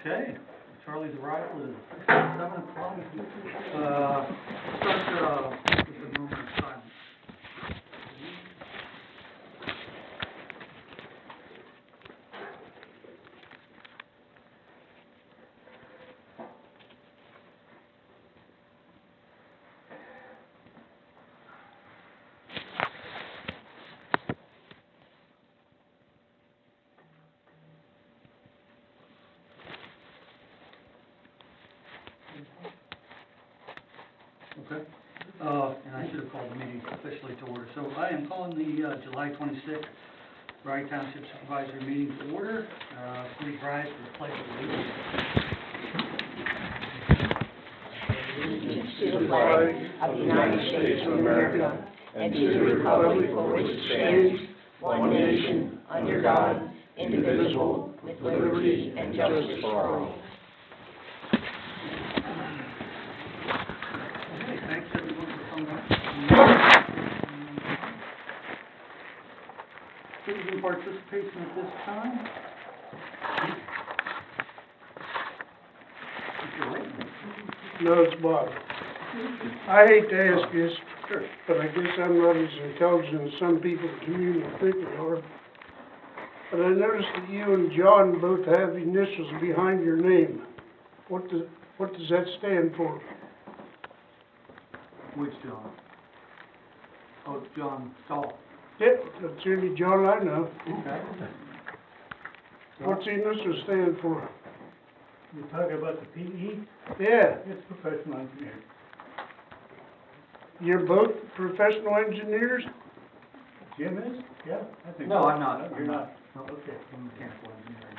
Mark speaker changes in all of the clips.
Speaker 1: Okay, Charlie's arrival is 7 o'clock. Start with a moment of silence. Okay. And I should have called the meeting officially to order. So I am calling the July 26th Rye Township Supervisor Meeting to order. Please rise for the pledge of allegiance.
Speaker 2: Allegiance to the flag of the United States of America and to the republic for which it stands, one nation, under God, indivisible, with liberty and justice for all.
Speaker 1: Thanks everyone for coming up. Citizen participation at this time. Mr. Lightner.
Speaker 3: No, it's Bob. I hate to ask this,
Speaker 1: Sure.
Speaker 3: but I guess I'm not as intelligent as some people in the community think they are. But I noticed that you and John both have initials behind your name. What does that stand for?
Speaker 1: Which John? Oh, John Stahl.
Speaker 3: Yep, that's the only John I know.
Speaker 1: Okay.
Speaker 3: What's the initials stand for?
Speaker 4: You're talking about the PE?
Speaker 3: Yeah,
Speaker 4: It's professional engineer.
Speaker 3: you're both professional engineers?
Speaker 4: Jim is? Yeah, I think.
Speaker 1: No,
Speaker 4: so.
Speaker 1: I'm not.
Speaker 4: You're
Speaker 1: I'm
Speaker 4: not?
Speaker 1: No,
Speaker 4: Okay.
Speaker 1: I'm mechanical engineering.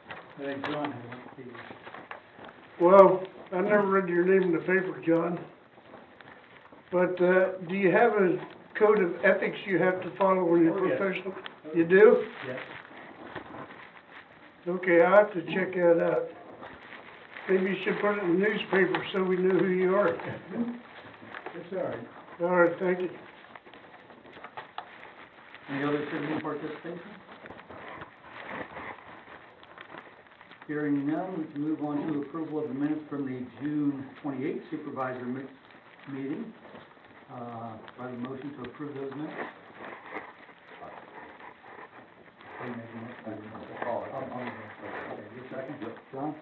Speaker 1: I think John had one of these.
Speaker 3: Well, I never read your name in the paper, John. But, do you have a code of ethics you have to follow when you're
Speaker 4: Oh, yes.
Speaker 3: professional? You do?
Speaker 4: Yes.
Speaker 3: Okay, I'll have to check that out. Maybe you should put it in the newspaper so we know who you are.
Speaker 4: It's all right.
Speaker 3: All right, thank you.
Speaker 1: Any other citizen participation? Hearing none, we can move on to approval of the minutes from the June 28th Supervisor Meeting. Do I have a motion to approve those minutes? Okay, your second? John?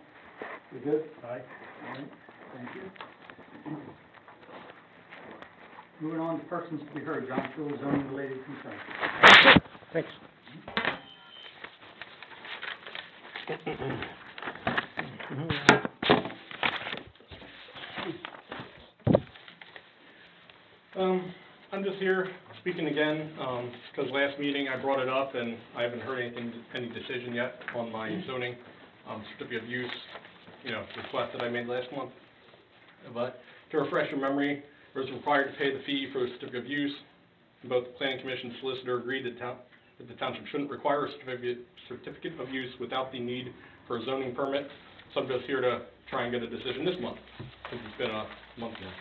Speaker 1: You good?
Speaker 4: Aye.
Speaker 1: All right, thank you. Moving on to persons to be heard, John Schulze, zoning related concerns.
Speaker 3: Thanks.
Speaker 5: I'm just here speaking again, because last meeting I brought it up and I haven't heard any decision yet on my zoning, certificate of use, request that I made last month. But to refresh your memory, I was required to pay the fee for the certificate of use. Both the planning commission solicitor agreed that the township shouldn't require a certificate of use without the need for a zoning permit. So I'm just here to try and get a decision this month, since it's been a month now.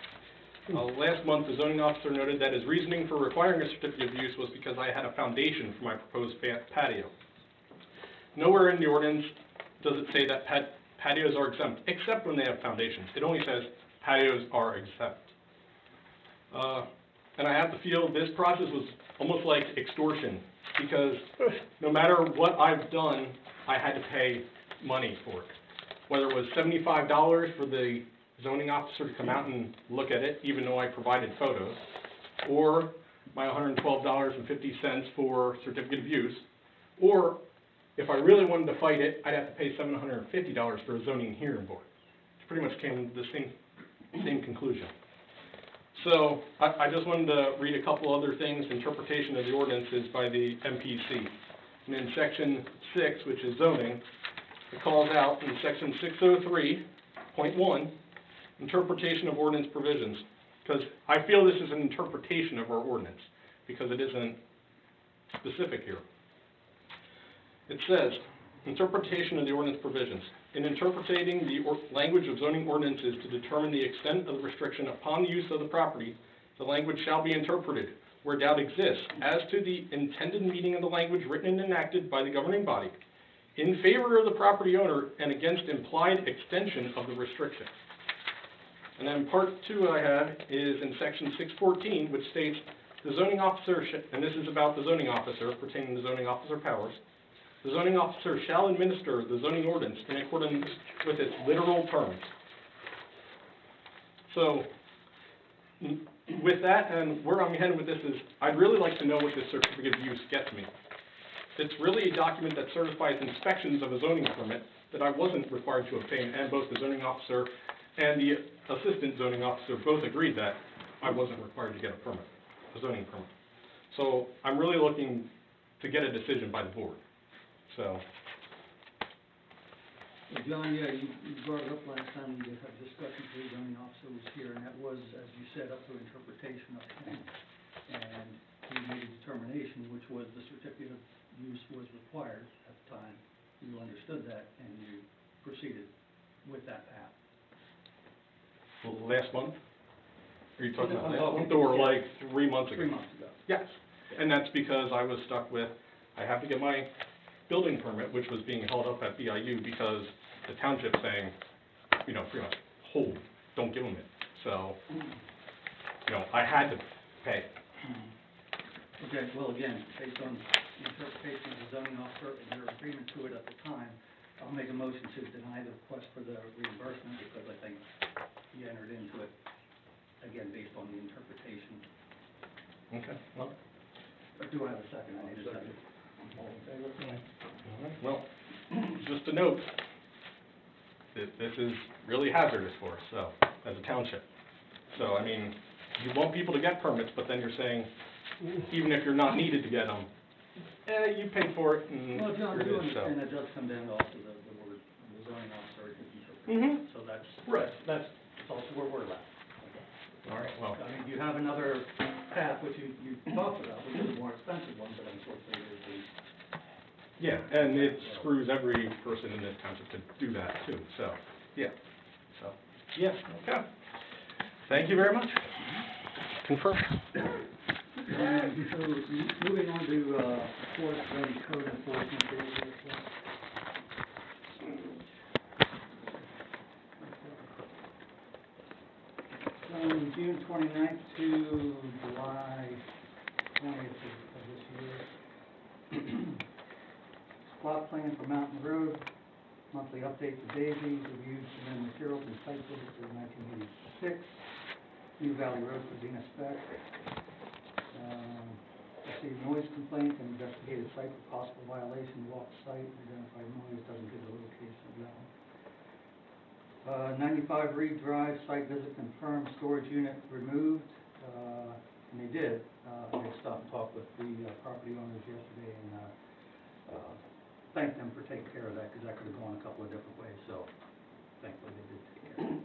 Speaker 5: Last month, the zoning officer noted that his reasoning for requiring a certificate of use was because I had a foundation for my proposed patio. Nowhere in the ordinance does it say that patios are exempt, except when they have foundations. It only says patios are exempt. And I have to feel this process was almost like extortion, because no matter what I've done, I had to pay money for it. Whether it was $75 for the zoning officer to come out and look at it, even though I provided photos, or my $112.50 for certificate of use, or if I really wanted to fight it, I'd have to pay $750 for a zoning hearing board. It pretty much came to the same conclusion. So I just wanted to read a couple other things. Interpretation of the ordinances by the MPC. And in section 6, which is zoning, it calls out in section 603.1, interpretation of ordinance provisions, because I feel this is an interpretation of our ordinance, because it isn't specific here. It says, interpretation of the ordinance provisions. In interpreting the language of zoning ordinances to determine the extent of the restriction upon the use of the property, the language shall be interpreted where doubt exists as to the intended meaning of the language written and enacted by the governing body. in favor of the property owner and against implied extension of the restriction. And then part two I have is in section 614, which states, the zoning officer, and this is about the zoning officer, pertaining to zoning officer powers, the zoning officer shall administer the zoning ordinance in accordance with its literal terms. So, with that, and where I'm headed with this is, I'd really like to know what this certificate of use gets me. It's really a document that certifies inspections of a zoning permit that I wasn't required to obtain, and both the zoning officer and the assistant zoning officer both agreed that I wasn't required to get a permit, a zoning permit. So I'm really looking to get a decision by the board, so.
Speaker 1: Well, John, yeah, you brought it up last time, we had discussions with the zoning officer was here, and that was, as you said, up to interpretation of him. And he made a determination, which was the certificate of use was required at the time. You understood that, and you proceeded with that path.
Speaker 5: Well, last month? Are you talking about
Speaker 1: I'm
Speaker 5: last
Speaker 1: talking-
Speaker 5: month, or like 3 months ago?
Speaker 1: 3 months ago.
Speaker 5: Yes, and that's because I was stuck with, I have to get my building permit, which was being held up at BIU because the township saying, you know, pretty much, hold, don't give them it. So, you know, I had to pay.
Speaker 1: Okay, well, again, based on the interpretation of the zoning officer and your agreement to it at the time, I'll make a motion to deny the request for the reimbursement because I think you entered into it, again, based on the interpretation.
Speaker 5: Okay, well,
Speaker 1: But do I have a second? I need a second. All in favor?
Speaker 5: all right, well, just a note, this is really hazardous for us, so, as a township. So, I mean, you want people to get permits, but then you're saying, even if you're not needed to get them, you paid for it, and
Speaker 1: Well, John,
Speaker 5: here
Speaker 1: do
Speaker 5: it is, so.
Speaker 1: understand that does come down to also the word, the zoning officer,
Speaker 5: Mhm.
Speaker 1: so that's,
Speaker 5: Right.
Speaker 1: that's also where we're at.
Speaker 5: All right, well,
Speaker 1: I mean, you have another path, which you talked about, which is a more expensive one, but unfortunately, there's
Speaker 5: yeah, and it screws every person in this township to do that too, so, yeah. So, yes, okay. Thank you very much. Confirm.
Speaker 1: So, moving on to, forest ready code enforcement. From June 29th to July 20th of this year. Plot plan for Mountain Road, monthly update to Daisy, reviewed cement materials and site visits for 1986. New Valley Road for Venus Spec. Received noise complaint and investigated site for possible violation, walk site, identified noise, doesn't give the location of that one. 95 Reed Drive, site visit confirmed, storage unit removed, and they did. They stopped and talked with the property owners yesterday and thanked them for taking care of that, because that could have gone a couple of different ways, so thankfully they did take care of it.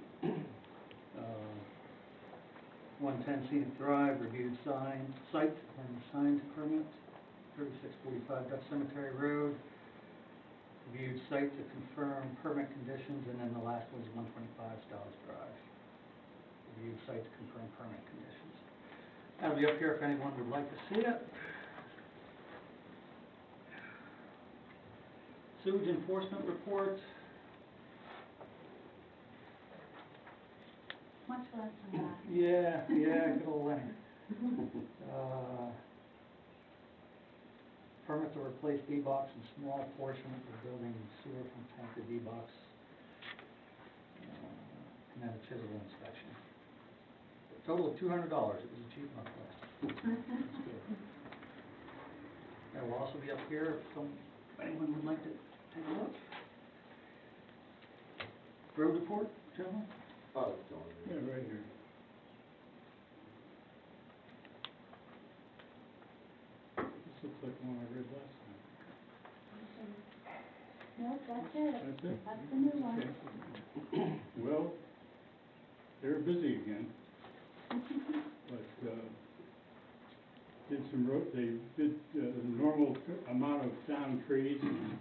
Speaker 1: 110 Scenic Drive, reviewed site and signed permit. 3645 Dutch Cemetery Road, reviewed site to confirm permit conditions, and then the last was 125 Stiles Drive. Reviewed site to confirm permit conditions. That'll be up here if anyone would like to see it. Sewage enforcement report.
Speaker 6: Much less than that.
Speaker 1: Yeah, good old Lenny. Permit to replace D-box and small portion of the building sewer from tank to D-box. And then a chisel inspection. Total of $200, it was a cheap month last. That's good. That will also be up here if anyone would like to take a look. Road report, gentlemen?
Speaker 4: Yeah, right here. This looks like one I read last time.
Speaker 6: No, that's it.
Speaker 4: That's it?
Speaker 6: That's the new one.
Speaker 4: Okay. Well, they're busy again. But, they did the normal amount of down trees and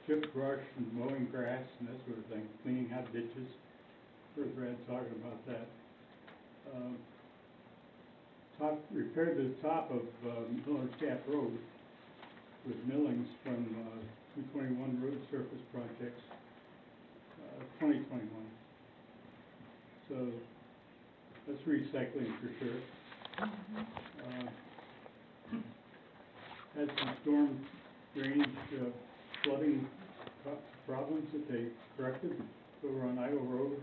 Speaker 4: chip brush and mowing grass and that sort of thing, cleaning out ditches. First Brad talking about that. Repaired the top of Miller Gap Road, with millings from, 221 road surface projects, 2021. So, that's recycling for sure. Had some storm drainage, flooding problems that they corrected over on Idle Road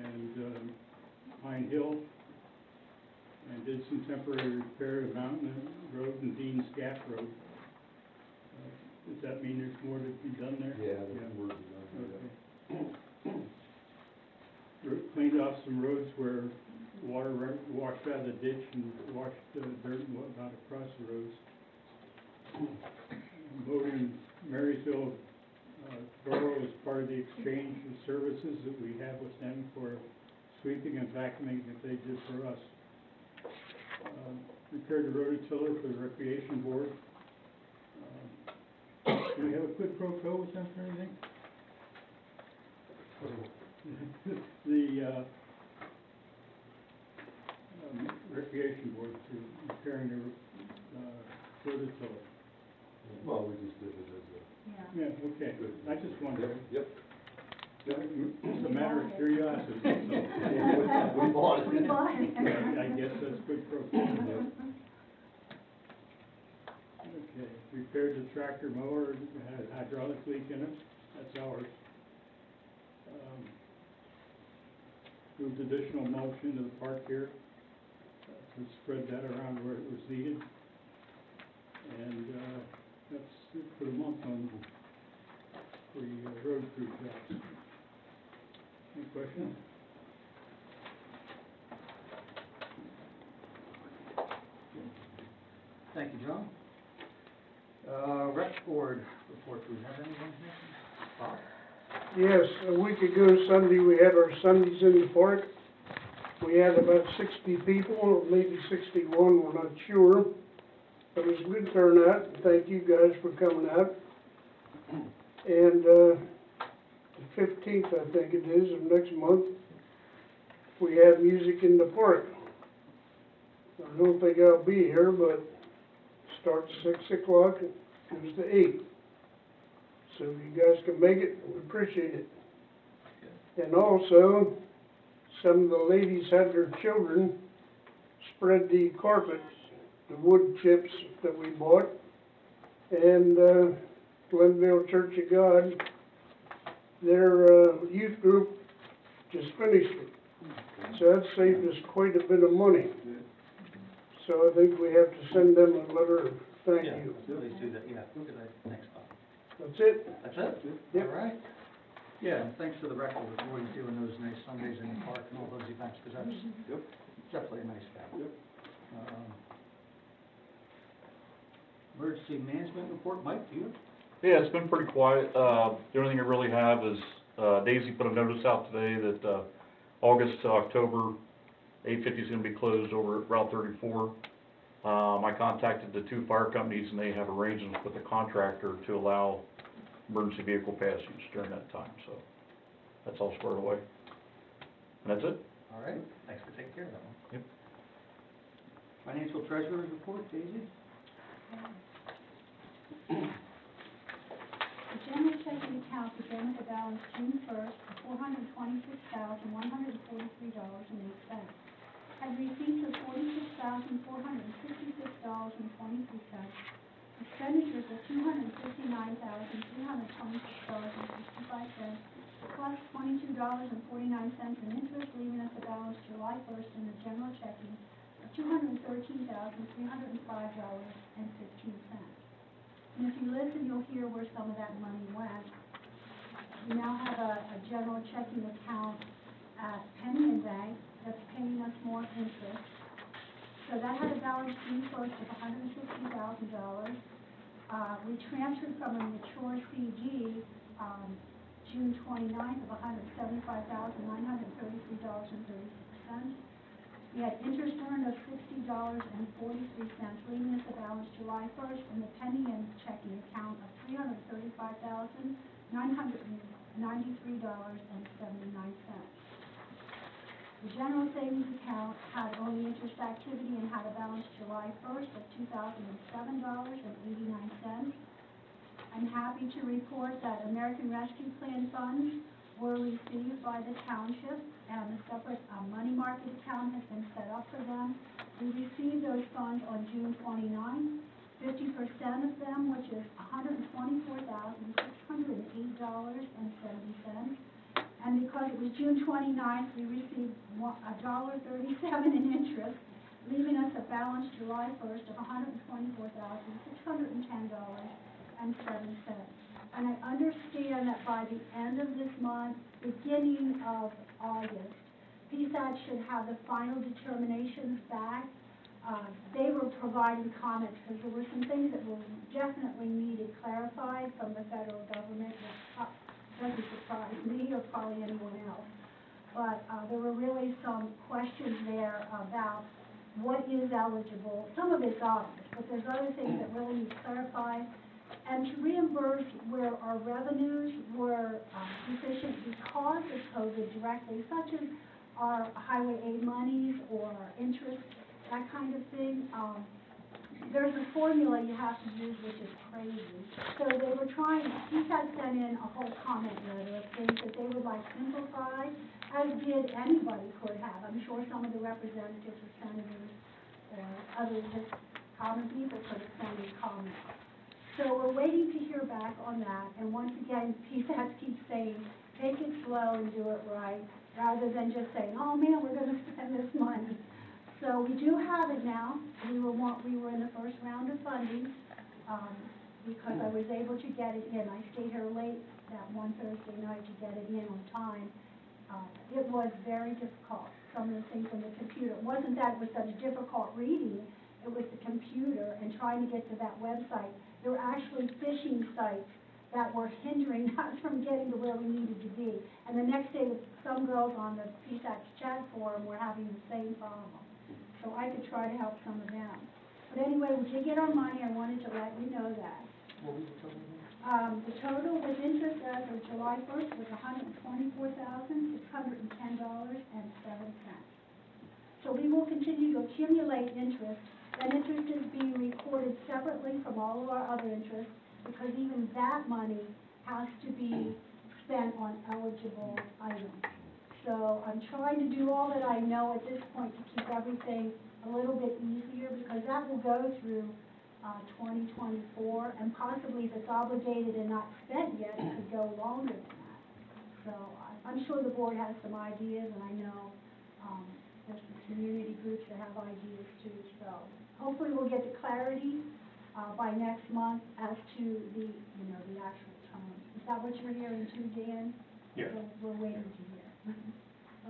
Speaker 4: and, Pine Hill, and did some temporary repair to Mountain Road and Dean's Gap Road. Does that mean there's more to be done there?
Speaker 7: Yeah, there's more to be done.
Speaker 4: Okay. Cleaned off some roads where water washed out of the ditch and washed dirt and whatnot across the roads. Mowed in Marysville, Borough as part of the exchange of services that we have with them for sweeping and vacuuming that they did for us. Repaired the rototiller for the recreation board. Do we have a quid pro quo with them for anything? The, recreation board to repairing the, rototiller.
Speaker 7: Well, we just did it as
Speaker 6: Yeah.
Speaker 4: Yeah, okay, I just
Speaker 7: a,
Speaker 4: wondered.
Speaker 7: yep.
Speaker 4: It's a matter of curiosity, so.
Speaker 7: We bought it.
Speaker 6: We bought it.
Speaker 4: I guess that's good for. Okay, repaired the tractor mower, it had a hydraulic leak in it, that's ours. Moved additional mulch into the park here, to spread that around where it was needed. And, that's it for the month on the road crew jobs. Any questions?
Speaker 1: Thank you, John. Rec board report, do we have anyone here? Bob?
Speaker 3: Yes, a week ago Sunday, we had our Sundays in the park. We had about 60 people, or maybe 61, we're not sure. But it was a good turnout, and thank you guys for coming out. And, the 15th, I think it is, of next month, we have music in the park. I don't think I'll be here, but starts 6 o'clock and goes to 8. So if you guys can make it, we appreciate it. And also, some of the ladies had their children spread the carpet, the wood chips that we bought, and Glenville Church of God, their youth group just finished it. So that saved us quite a bit of money. So I think we have to send them a letter of thank you.
Speaker 1: Please do that, yeah, look at that, thanks, Bob.
Speaker 3: That's it.
Speaker 1: That's it?
Speaker 3: Yep.
Speaker 1: All right. Yeah, and thanks to the rec board for always doing those nice Sundays in the park and all those events, because that's
Speaker 7: Yep.
Speaker 1: definitely a nice guy.
Speaker 7: Yep.
Speaker 1: Emergency management report, Mike, do you?
Speaker 8: Yeah, it's been pretty quiet. The only thing I really have is, Daisy put a notice out today that, August to October, 850 is gonna be closed over at Route 34. I contacted the 2 fire companies and they have arrangements with the contractor to allow emergency vehicle passage during that time, so that's all squared away. And that's it.
Speaker 1: All right, thanks for taking care of that one.
Speaker 8: Yep.
Speaker 1: Financial treasurer's report, Daisy?
Speaker 6: The general checking account began with a balance June 1st of $426,143.08. Had receipts of $46,466.23. Expenditures of $259,326.65, plus $22.49 in interest, leaving us a balance July 1st in the general checking of $213,305.15. And if you listen, you'll hear where some of that money went. We now have a general checking account at Penny Bank that's paying us more interest. So that had a balance June 1st of $150,000. We transferred from a mature CD, June 29th of $175,933.36. We had interest earned of $60.43, leaving us a balance July 1st in the Penny Inn checking account of $335,993.79. The general savings account had only interest activity and had a balance July 1st of $2,007.89. I'm happy to report that American Rescue Plan funds were received by the township, and a separate money market account has been set up for them. We received those funds on June 29th. 50% of them, which is $124,608.70. And because it was June 29th, we received $1.37 in interest, leaving us a balance July 1st of $124,610.07. And I understand that by the end of this month, beginning of August, PCATO should have the final determinations back. They were providing comments because there were some things that were definitely needed clarified from the federal government. That doesn't surprise me or probably anyone else. But there were really some questions there about what is eligible. Some of it's obvious, but there's other things that really need clarified. And to reimburse where our revenues were deficient because of COVID directly, such as our highway aid monies or interest, that kind of thing. There's a formula you have to use which is crazy. So they were trying, PCATO sent in a whole comment letter of things that they would like simplified, as did anybody could have. I'm sure some of the representatives or senators or others, just common people could have sent in comments. So we're waiting to hear back on that, and once again, PCATO keeps saying, take it slow and do it right, rather than just saying, oh man, we're gonna spend this money. So we do have it now. We were in the first round of funding, because I was able to get it in. I stayed here late that one Thursday night to get it in on time. It was very difficult, some of the things on the computer. It wasn't that it was such difficult reading, it was the computer and trying to get to that website. There were actually phishing sites that were hindering us from getting to where we needed to be. And the next day, some girls on the PCATO chat forum were having the same problem. So I could try to help some of them. But anyway, we did get our money. I wanted to let you know that.
Speaker 1: What was the total?
Speaker 6: The total with interest as of July 1st was $124,610.07. So we will continue to accumulate interest. That interest is being recorded separately from all of our other interest, because even that money has to be spent on eligible items. So I'm trying to do all that I know at this point to keep everything a little bit easier, because that will go through 2024, and possibly if it's obligated and not spent yet, it could go longer than that. So I'm sure the board has some ideas, and I know there's some community groups that have ideas too. So hopefully we'll get the clarity by next month as to the actual terms. Is that what you're hearing too, Dan?
Speaker 5: Yes.
Speaker 6: We're waiting to hear.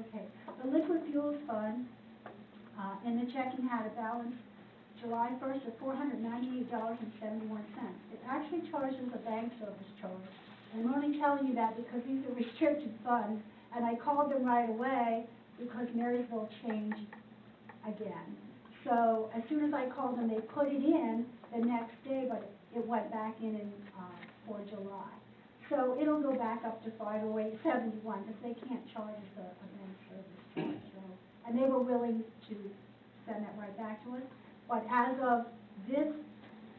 Speaker 6: Okay. The liquid fuels fund in the checking had a balance July 1st of $498.71. It actually charges a bank service charge. And I'm only telling you that because these are restricted funds, and I called them right away because Marysville changed again. So as soon as I called them, they put it in the next day, but it went back in for July. So it'll go back up to $508.71 because they can't charge us a bank service charge. So, and they were willing to send that right back to us. But as of this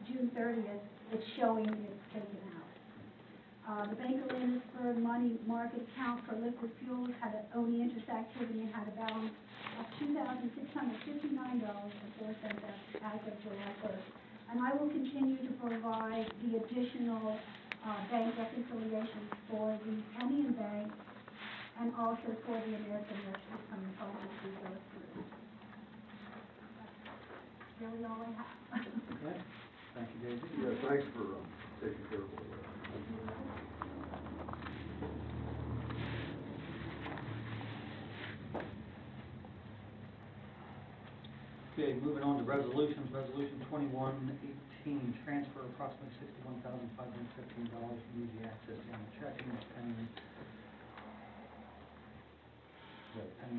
Speaker 6: June 30th, it's showing it's taken out. The Bank of Landisburg money market account for liquid fuels had only interest activity and had a balance of $2,659.04 as of July 1st. And I will continue to provide the additional bank reconciliations for the Penny and Bank and also for the American Rescue Plan fund as we go through. That's really all I have.
Speaker 1: Okay. Thank you, Daisy.
Speaker 7: Yeah, thanks for taking care of all that.
Speaker 1: Okay, moving on to resolutions. Resolution 2118, transfer approximately $61,515 from Easy Access General Checking to Penny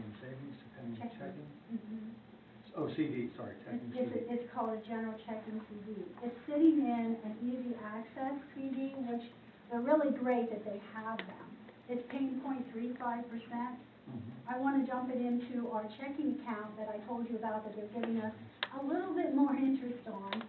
Speaker 1: and Savings to Penny and Checking. Oh, CD, sorry, checking CD.
Speaker 6: It's called a general checking CD. It's sitting in an Easy Access CD, which they're really great that they have them. it's paying 0.35%.
Speaker 1: Mhm.
Speaker 6: I want to dump it into our checking account that I told you about, that they're giving us a little bit more interest on.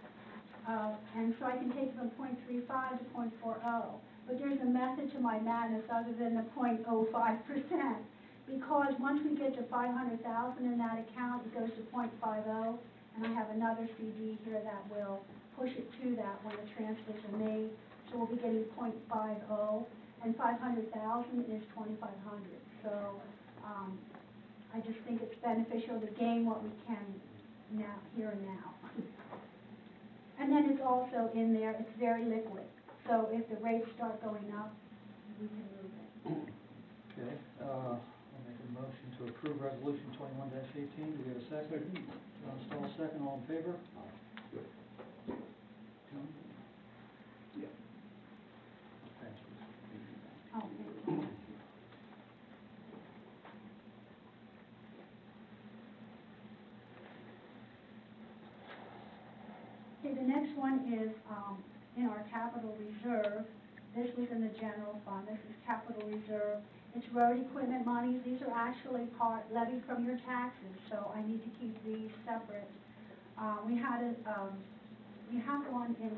Speaker 6: And so I can take it from 0.35 to 0.40. But there's a method to my madness other than the 0.05%. Because once we get to 500,000 in that account, it goes to 0.50. And I have another CD here that will push it to that when the transfers are made. So we'll be getting 0.50. And 500,000 is 2,500. So, I just think it's beneficial to gain what we can now, here and now. And then it's also in there, it's very liquid. So if the rates start going up, we can move it.
Speaker 1: Okay, I'll make a motion to approve resolution 21-18. Do we have a second? John Stahl, second. All in favor? John?
Speaker 4: Yeah.
Speaker 1: Passes.
Speaker 6: Oh, thank you. Okay, the next one is, in our capital reserve. This was in the general fund, this is capital reserve. It's road equipment monies, these are actually part levied from your taxes, so I need to keep these separate. We have one in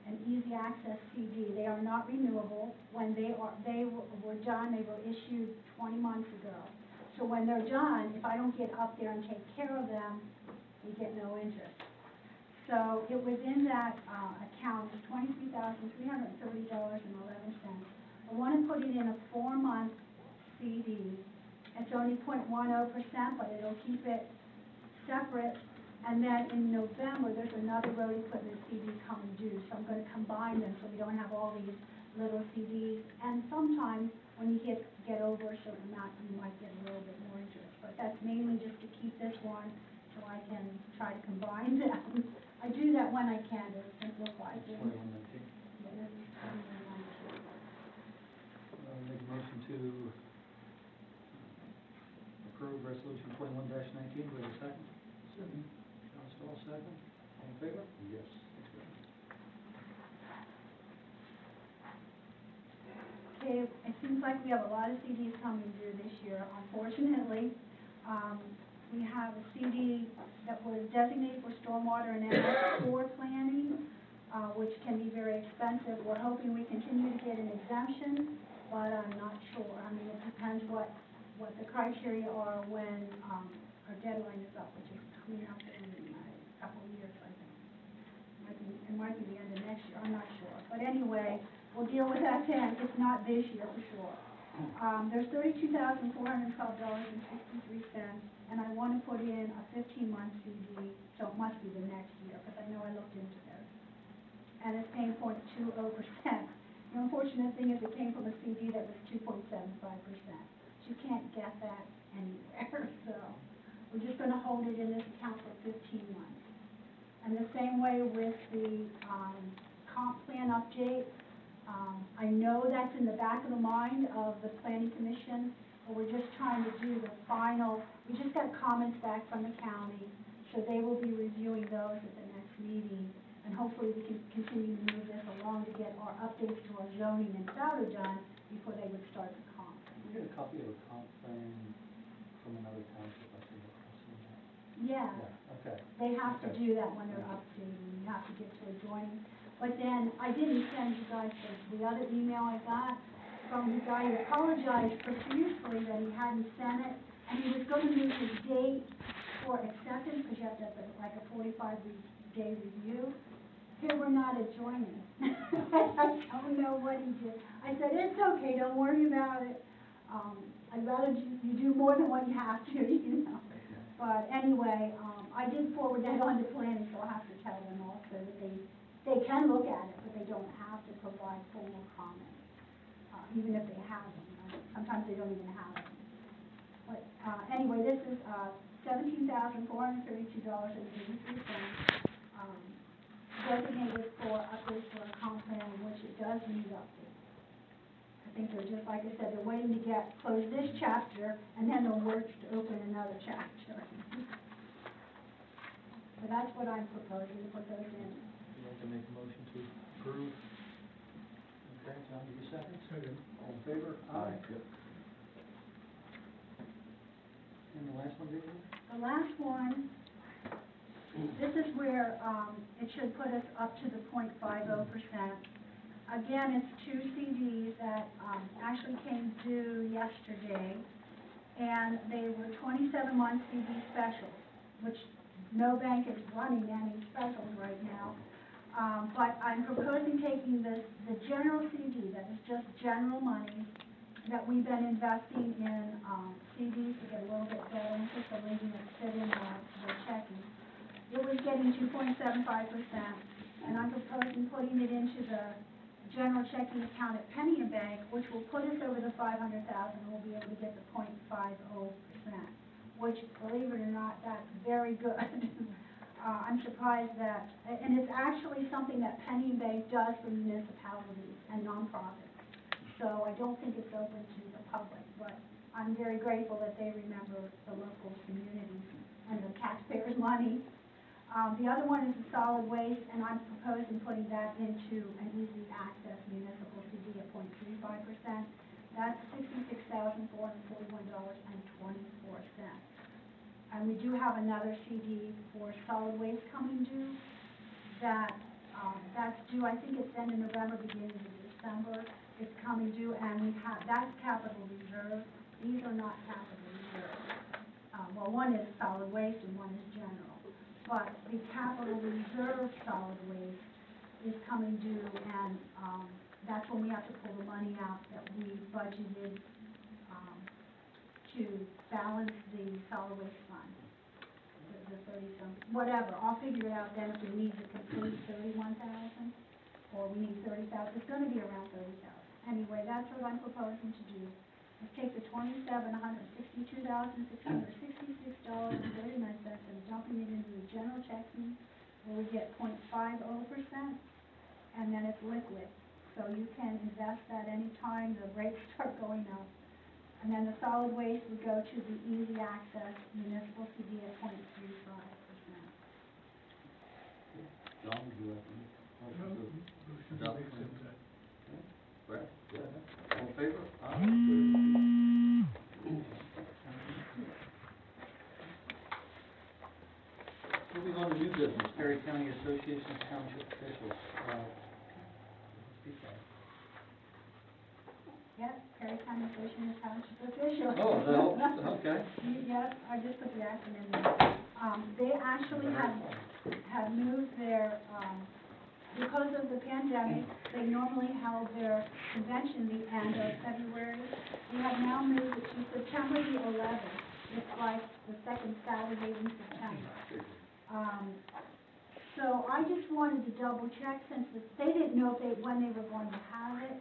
Speaker 6: an easy access CD. They are not renewable. When they were done, they were issued 20 months ago. So when they're done, if I don't get up there and take care of them, we get no interest. So it was in that account, $23,330.11. I want to put it in a 4-month CD. It's only 0.10%, but it'll keep it separate. And then in November, there's another road equipment CD coming due. So I'm going to combine them so we don't have all these little CDs. And sometimes when you get over a certain amount, you might get a little bit more interest. But that's mainly just to keep this one so I can try to combine them. I do that when I can to simplify things.
Speaker 1: 21-19.
Speaker 6: Yeah, this is 21-19.
Speaker 1: Make a motion to approve resolution 21-19. Do we have a second? Second. John Stahl, second. All in favor?
Speaker 7: Yes.
Speaker 6: Okay, it seems like we have a lot of CDs coming due this year, unfortunately. We have a CD that was designated for stormwater and MS4 planning, which can be very expensive. We're hoping we continue to get an exemption, but I'm not sure. I mean, it depends what the criteria are when our deadline is up, which is coming up in a couple of years, I think. It might be the end of next year, I'm not sure. But anyway, we'll deal with that then, if not this year for sure. There's $32,412.63, and I want to put in a 15-month CD, so it must be the next year, because I know I looked into this. And it's paying 0.20%. The unfortunate thing is it came from a CD that was 2.75%. So you can't get that anywhere, so we're just going to hold it in this account for 15 months. And the same way with the comp plan update. I know that's in the back of the mind of the Planning Commission, but we're just trying to do the final. We just got comments back from the county, so they will be reviewing those at the next meeting, and hopefully we can continue to move this along to get our updates to our zoning and PCATO done before they would start the comp.
Speaker 1: We get a copy of a comp plan from another township, I think.
Speaker 6: Yeah,
Speaker 1: Yeah, okay.
Speaker 6: they have to do that when they're updating. You have to get to adjoining. But then I didn't send you guys the other email I got from the guy who apologized profusely that he hadn't sent it, and he was going to move his date for acceptance, because you have to have like a 45-day review. Here, we're not adjoining. I don't know what he did. I said, it's okay, don't worry about it. I'd rather you do more than what you have to, you know. But anyway, I did forward that on to planning, so I'll have to tell them also that they can look at it, but they don't have to provide formal comments, even if they have them. You know? Sometimes they don't even have them. But anyway, this is $17,432.83, designated for updates to our comp plan, which it does need updates. I think they're just, like I said, they're waiting to close this chapter, and then they'll work to open another chapter. So that's what I'm proposing, to put those in.
Speaker 1: Would you like to make a motion to approve? Okay, John, give you a second.
Speaker 4: Second.
Speaker 1: All in favor?
Speaker 7: Aye. Yep.
Speaker 1: And the last one, David?
Speaker 6: The last one, this is where, it should put us up to the 0.50%. Again, it's two CDs that, actually came due yesterday, and they were 27-month CD specials, which no bank is running any specials right now. But I'm proposing taking the general CD, that is just general money, that we've been investing in, CDs to get a little bit better interest, so leaving it sit in the checking. It was getting 2.75%, and I'm proposing putting it into the general checking account at Penny and Bank, which will put us over the 500,000, and we'll be able to get the 0.50%, which, believe it or not, that's very good. I'm surprised that, and it's actually something that Penny and Bank does for municipalities and nonprofits. So I don't think it's open to the public, but I'm very grateful that they remember the local community and the taxpayers' money. The other one is the solid waste, and I'm proposing putting that into an easy access municipal CD at 0.35%. That's $66,441.24. And we do have another CD for solid waste coming due. That's due, I think it's end of November, beginning of December. It's coming due, and we have, that's capital reserve. These are not capital reserve. Well, one is solid waste and one is general. But the capital reserve solid waste is coming due, and that's when we have to pull the money out that we budgeted to balance the solid waste fund. The 30-some, whatever, I'll figure it out then if we need to complete 31,000, or we need 30,000, it's gonna be around 30,000. Anyway, that's what I'm proposing to do. Let's take the $27,162,666.39 and dumping it into the general checking, where we get 0.50%, and then it's liquid. So you can invest that anytime the rates start going up. And then the solid waste would go to the easy access municipal CD at 0.35%.
Speaker 7: John, would you like to make a motion to adopt? Brad? Yeah. All in favor? Aye.
Speaker 1: Moving on to new business, Perry County Association of Township Officials. PCATO.
Speaker 6: Yes, Perry County Association of Township Officials.
Speaker 1: Oh, no, okay.
Speaker 6: Yes, I just put the acronym in. They actually have moved their, because of the pandemic, they normally held their convention the end of February. We have now moved it to September the 11th. It's like the second Saturday in September. So I just wanted to double check, since they didn't know when they were going to have it.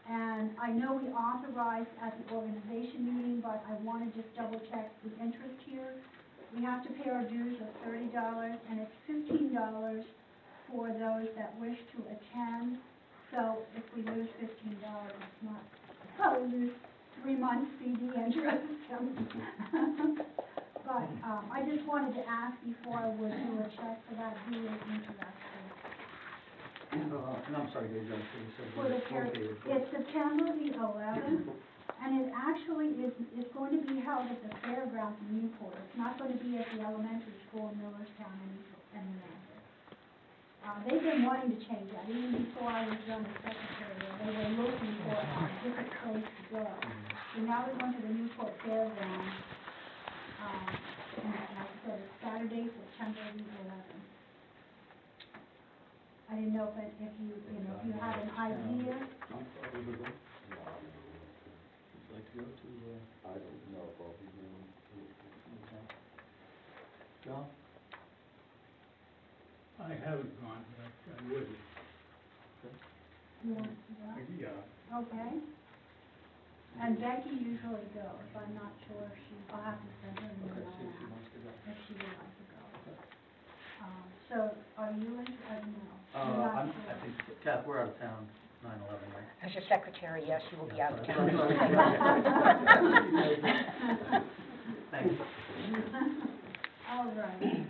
Speaker 6: And I know we authorized at the organization meeting, but I want to just double check the interest here. We have to pay our dues of $30, and it's $15 for those that wish to attend. So if we lose $15, it's not, probably lose 3 months CD interest. But I just wanted to ask before I would do a check for that, who is interested.
Speaker 1: And I'm sorry, Dave, so you said
Speaker 6: For the it's September the 11th, and it actually is going to be held at the fairgrounds in Newport. It's not going to be at the elementary school in Millerstown anymore. They've been wanting to change that, even before I was done as secretary. They were looking for a different place to go. So now we're going to the Newport Fairgrounds, and like I said, it's Saturday, September the 11th. I didn't know if you had an idea.
Speaker 7: John, would you go? Would you like to go to, I don't know if I'll be going to,
Speaker 1: John?
Speaker 4: I haven't gone, but I would.
Speaker 6: You want to go?
Speaker 4: Yeah.
Speaker 6: Okay. And Becky usually goes. I'm not sure if I'll have to send her an
Speaker 1: Okay,
Speaker 6: email
Speaker 1: see if she
Speaker 6: now,
Speaker 1: wants to go.
Speaker 6: if she would like to go. So are you in, I don't know.
Speaker 1: I think, Kath, we're out of town, 9/11, right?
Speaker 2: As your secretary, yes, you will be out of town.
Speaker 1: Thanks.
Speaker 6: All right.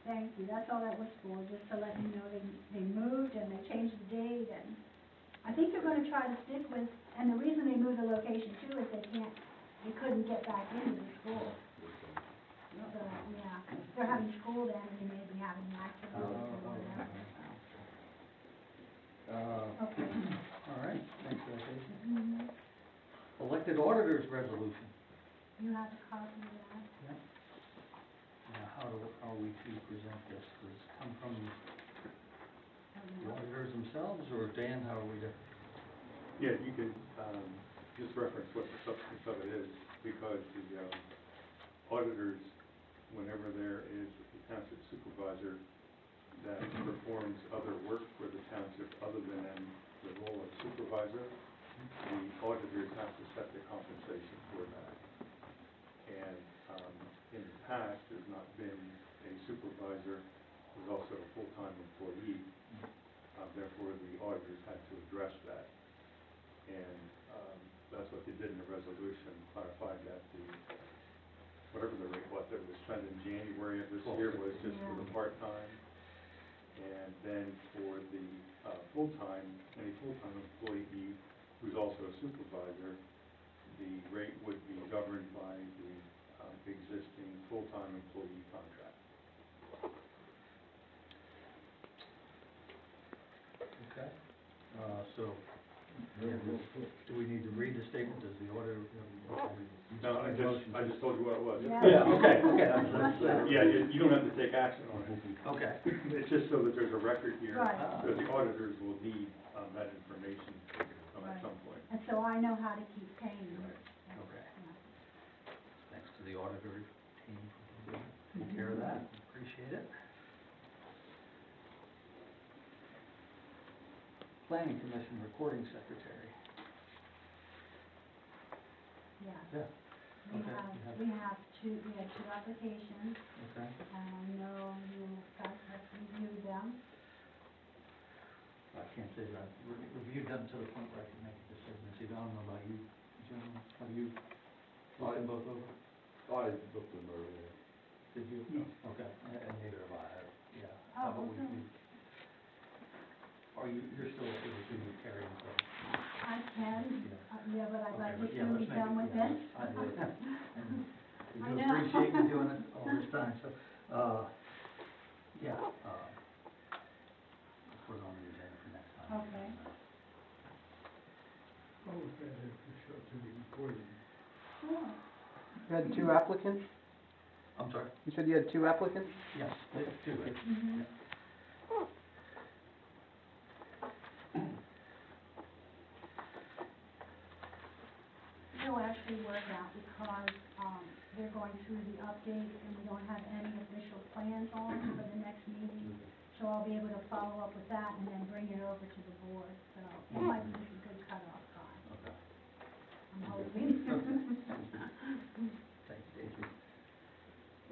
Speaker 6: Thank you. That's all that was for, just to let you know they moved and they changed the date, and I think they're going to try to stick with And the reason they moved the location too is they couldn't get back into the school. So, yeah, they're having school then, and they may be having accidents or whatever, Okay.
Speaker 1: All right, thanks for that, Jason.
Speaker 6: Mhm.
Speaker 1: Elected auditors resolution.
Speaker 6: You have a copy of that?
Speaker 1: Yep. Now, how are we to present this? Does it come from the auditors themselves, or Dan, how are we to?
Speaker 9: Yeah, you could, just reference what the substance of it is, because the, auditors, whenever there is a township supervisor that performs other work for the township other than in the role of supervisor, the auditors have to set the compensation for that. And, in the past, there's not been a supervisor who's also a full-time employee. Therefore, the auditors had to address that. And, that's what they did in the resolution, clarified that whatever the rate was that was spent in January of this year was just for the part-time. And then for the, full-time, any full-time employee who's also a supervisor, the rate would be governed by the, existing full-time employee contract.
Speaker 1: Okay. So, yeah, do we need to read the statement? Does the auditor?
Speaker 9: No, I just told you what it was.
Speaker 6: Yeah.
Speaker 1: Okay, that's,
Speaker 9: Yeah, you don't have to take action on it.
Speaker 1: okay.
Speaker 9: It's just so that there's a record here,
Speaker 6: Right.
Speaker 9: because the auditors will need, that information, at some point.
Speaker 6: And so I know how to keep paying.
Speaker 1: Okay. Thanks to the auditor team for taking care of that. Appreciate it. Planning Commission Recording Secretary.
Speaker 6: Yeah.
Speaker 1: Yeah.
Speaker 6: We had two applications,
Speaker 1: Okay.
Speaker 6: and I know you guys have reviewed them.
Speaker 1: I can't say that I've reviewed them to the point where I can make a decision. See, I don't know about you, gentlemen. Have you looked them both over?
Speaker 7: I looked them earlier.
Speaker 1: Did you?
Speaker 4: No.
Speaker 1: Okay, and neither have I. Yeah.
Speaker 6: Oh,
Speaker 1: How about
Speaker 6: okay.
Speaker 1: you're still able to carry them?
Speaker 6: I can, yeah, but I'd like to
Speaker 1: Okay, yeah,
Speaker 6: soon be
Speaker 1: let's make
Speaker 6: done
Speaker 1: it-
Speaker 6: with
Speaker 1: yeah,
Speaker 6: this.
Speaker 1: I do. And we
Speaker 6: I
Speaker 1: do
Speaker 6: know.
Speaker 1: appreciate you doing it all this time, so, yeah, put it on the agenda for next time.
Speaker 6: Okay.
Speaker 4: What was that show to be recorded?
Speaker 6: Sure.
Speaker 10: You had two applicants?
Speaker 1: I'm sorry?
Speaker 10: You said you had two applicants?
Speaker 1: Yes, two, right?
Speaker 6: Mhm. It'll actually work out because, they're going through the update and we don't have any official plans on for the next meeting. So I'll be able to follow up with that and then bring it over to the board, so it might be just a good cutoff time,
Speaker 1: Okay.
Speaker 6: I'm hoping.
Speaker 1: Thank you, Daisy.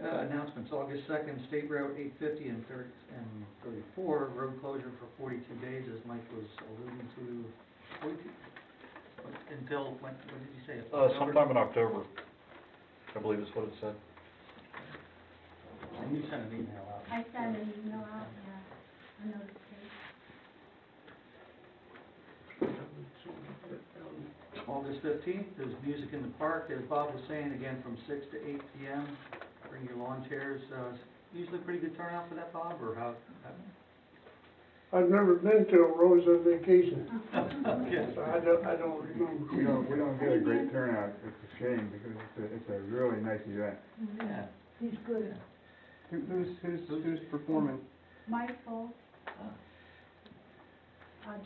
Speaker 1: Announcements, August 2nd, State Route 850 and 34, road closure for 42 days, as Mike was alluding to. 42, until, when did you say?
Speaker 8: Sometime in October, I believe is what it said.
Speaker 1: And you sent an email out.
Speaker 6: I sent an email out, yeah, a notification.
Speaker 1: August 15th, there's music in the park, as Bob was saying, again from 6 to 8 p.m. Bring your lawn chairs, usually pretty good turnout for that, Bob, or how?
Speaker 3: I've never been to a Rosa vacation,
Speaker 1: Okay.
Speaker 3: so I don't remember.
Speaker 11: We don't get a great turnout, it's a shame, because it's a really nice event.
Speaker 1: Yeah.
Speaker 6: He's good.
Speaker 10: Who's performing?
Speaker 6: Michael,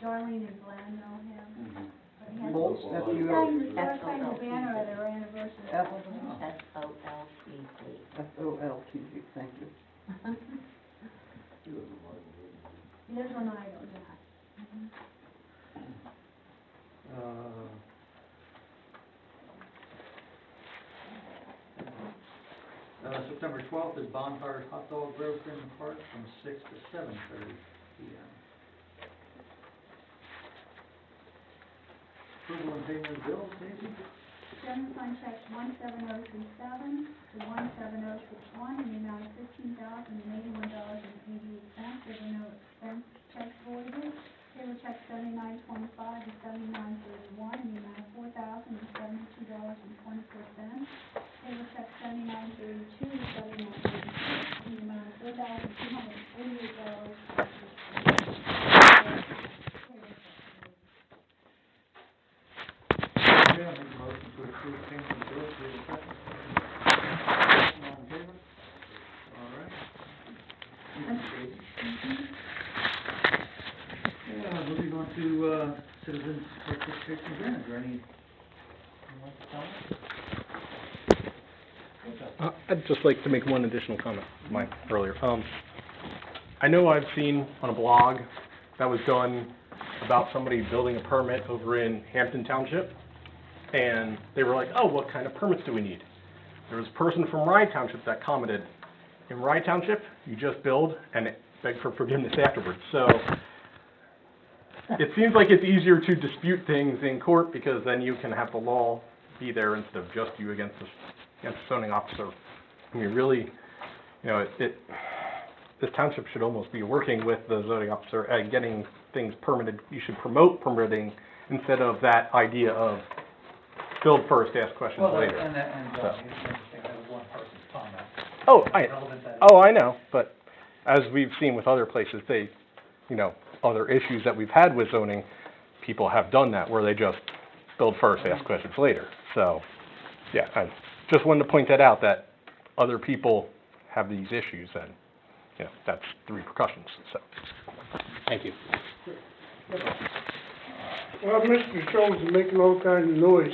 Speaker 6: Darlene and Glenn know him. But he has-
Speaker 10: Foltz,
Speaker 6: He
Speaker 10: F-U-L-
Speaker 6: sang the banner at our anniversary.
Speaker 2: S-O-L-T-Z.
Speaker 10: F-O-L-T-Z, thank you.
Speaker 6: There's one I don't know.
Speaker 1: September 12th is bonfire hot dog roast in the park from 6 to 7:30 p.m. Approval and payment of bills, Daisy?
Speaker 6: General fund checks 17037 to 17061 in the amount of $15,081.88. There were no expense checks voided. Payroll check 7925 to 7931 in the amount of $4,072.24. Payroll check 7932 to 7936 in the amount of $4,248.
Speaker 1: Okay, I'll make a motion to approve payment of bills for the second. All in favor? All right. Yeah, moving on to, citizens participation again, is there any, anyone like to comment?
Speaker 5: I'd just like to make one additional comment, Mike, earlier. I know I've seen on a blog that was done about somebody building a permit over in Hampden Township, and they were like, oh, what kind of permits do we need? There was a person from Rye Township that commented, in Rye Township, you just build and beg for forgiveness afterwards. So it seems like it's easier to dispute things in court because then you can have the law be there instead of just you against the zoning officer. I mean, really, you know, this township should almost be working with the zoning officer and getting things permitted. You should promote permitting instead of that idea of build first, ask questions later.
Speaker 1: You can't think of one person's comment.
Speaker 5: Oh,
Speaker 1: Relevant that-
Speaker 5: I know, but as we've seen with other places, other issues that we've had with zoning, people have done that, where they just build first, ask questions later. So, yeah, I just wanted to point that out, that other people have these issues, and, that's the repercussions, so, thank you.
Speaker 3: Well, Mr. Schulze is making all kinds of noise.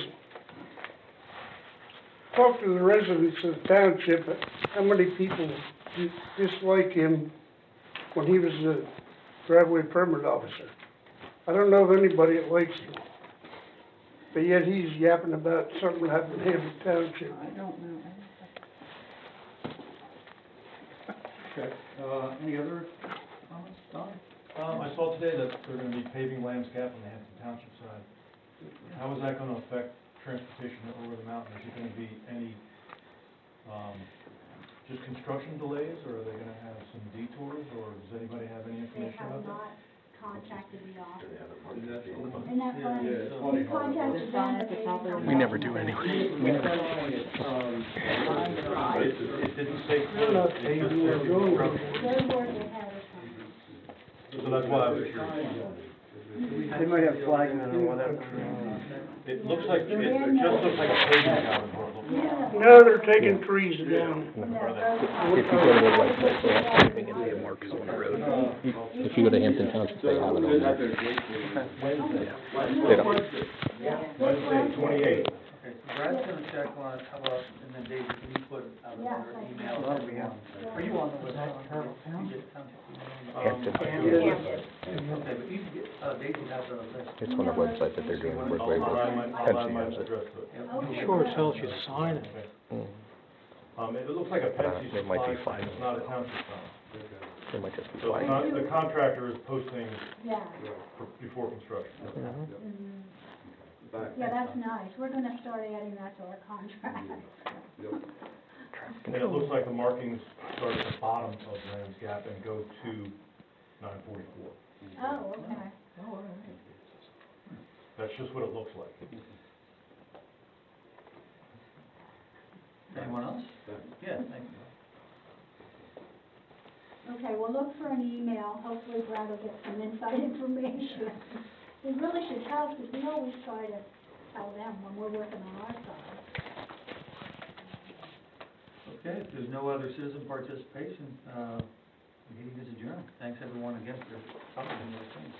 Speaker 3: Talk to the residents of the township, how many people dislike him when he was the driveway permit officer. I don't know of anybody that likes him. But yet he's yapping about something that happened in Hampden Township.
Speaker 10: I don't know.
Speaker 1: Okay, any other comments, Don?
Speaker 12: I saw today that they're gonna be paving landscape on the Hampden Township side. How is that gonna affect transportation over the mountain? Is it gonna be any, just construction delays, or are they gonna have some detours, or does anybody have any
Speaker 6: They
Speaker 12: information
Speaker 6: have
Speaker 12: about that?
Speaker 6: not contacted the office.
Speaker 12: Is
Speaker 6: And that's why we contacted them, but they have not.
Speaker 5: We never do anyway. We never.
Speaker 12: It didn't say.
Speaker 3: They're not paving, they're going.
Speaker 6: They're working ahead of time.
Speaker 12: So that's why I was curious.
Speaker 10: They might have flagging or whatever.
Speaker 12: It looks like, it just looks like a paving job.
Speaker 3: No, they're taking trees down.
Speaker 5: If you go to their website, they have paving and they have marks on the road. If you go to Hampton Township, they have it on there. They don't.
Speaker 12: Wednesday, 28.
Speaker 1: Okay, so Brad's gonna check on it, how about, and then David, can you put out
Speaker 6: Yeah,
Speaker 1: another
Speaker 6: I can.
Speaker 1: email to everyone? Are you on the website? You get township email?
Speaker 5: Hampton.
Speaker 1: Okay, but you can get, Daisy has a list.
Speaker 5: It's on their website that they're doing work right with. Pepsi has it.
Speaker 1: Yep.
Speaker 6: Sure,
Speaker 4: it tells you to sign it.
Speaker 12: It looks like a Pepsi
Speaker 5: It might be
Speaker 12: sign,
Speaker 5: fine.
Speaker 12: it's not a township sign.
Speaker 5: It might just be
Speaker 12: So it's
Speaker 5: flagged.
Speaker 12: not, the contractor is posting
Speaker 6: Yeah.
Speaker 12: before construction.
Speaker 6: Mhm. Yeah, that's nice. We're gonna start adding that to our contract.
Speaker 12: And it looks like the markings start at the bottom of Rams Gap and go to 944.
Speaker 6: Oh, okay.
Speaker 12: That's just what it looks like.
Speaker 1: Anyone else? Yeah, thank you.
Speaker 6: Okay, well, look for an email. Hopefully Brad will get some inside information. It really should help, because we always try to tell them when we're working on our side.
Speaker 1: Okay, if there's no other citizen participation, the meeting is adjourned. Thanks everyone again for coming to this thing.